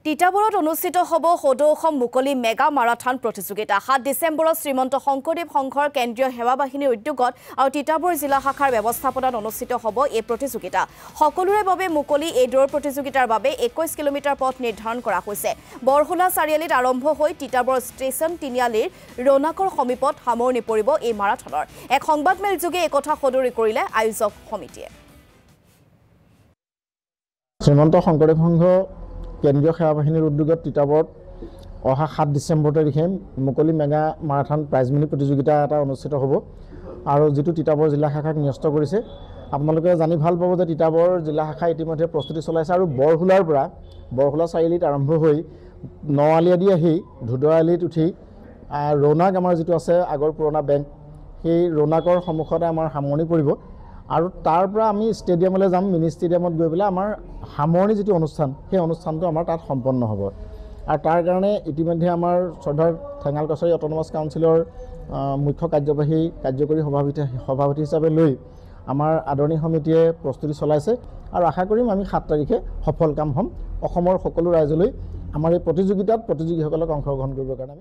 তিতাবৰত অনুষ্ঠিত হ'ব সদৌ অসম মুকলি মেগা মাৰাথন প্ৰতিযোগিতা 7 ডিচেম্বৰত শ্ৰীমন্ত শংকৰদেৱ সংঘৰ কেন্দ্ৰীয় সেৱা বাহিনীৰ উদ্যোগত আৰু তিতাবৰ জিলা শাখাৰ ব্যৱস্থাপনাত অনুষ্ঠিত হ'ব এই প্ৰতিযোগিতা সকলোৰে বাবে মুকলি এই দৌৰ প্ৰতিযোগিতাৰ বাবে 21 কিলোমিটাৰ পথ নিৰ্ধাৰণ কৰা হৈছে বৰহোলা চাৰিআলিত আৰম্ভ হৈ তিতাবৰ ষ্টেচন তিনিআলিৰ ৰৌনাকৰ সমীপত সামৰণি পৰিব এই মাৰাথনৰ এক সংবাদমেল যোগে একথা সদৰি কৰিলে আয়োজক সমিতিয়ে শ্ৰীমন্ত শংকৰদেৱ সংঘ কেন্দ্ৰীয় সেৱা বাহিনীৰ উদ্যোগত তিতাবৰত অহা 7 ডিচেম্বৰ তাৰিখে মুকলি মেগা মাৰাথন প্ৰাইজ মানি প্ৰতিযোগিতা এটা অনুষ্ঠিত হ'ব আৰু যেটো তিতাবৰ জিলা শাখাক নিয়স্ত কৰিছে আপোনালোকে জানি ভাল পাব যে তিতাবৰ জিলা শাখা ইতিমধ্যে প্ৰস্তুতি চলাইছে আৰু বৰহুলাৰ পৰা বৰহুলা চাৰিআলিত আৰম্ভ হৈ নৱালিয়াদি আহি ধুদৰালিত উঠি ৰৌনাক আমাৰ যেটো আছে আগৰ পুৰণা বেংক সেই ৰৌনাকৰ সন্মুখতে আমাৰ সামৰণি পৰিব আৰু তাৰ পৰা আমি ষ্টেডিয়ামলৈ যাম মিনি ষ্টেডিয়ামত গৈ পেলাই আমাৰ সামৰণি যেটো অনুষ্ঠান সেই অনুষ্ঠানটো আমাৰ তাত সম্পন্ন হ'ব আৰু তাৰ কাৰণে ইতিমধ্যে আমাৰ শ্ৰদ্ধাৰ ঠেঙাল কছাৰী অট'নমাছ কাউন্সিলৰ মুখ্য কাৰ্যকৰী সভাপতি হিচাপে লৈ আমাৰ আদৰণি সমিতিয়ে প্ৰস্তুতি চলাইছে আৰু আশা কৰিম আমি 7 তাৰিখে সফল কাম হ'ম অসমৰ সকলো ৰাইজলৈ আমাৰ এই প্ৰতিযোগিতাত প্ৰতিযোগীসকলক অংশগ্ৰহণ কৰিবৰ কাৰণে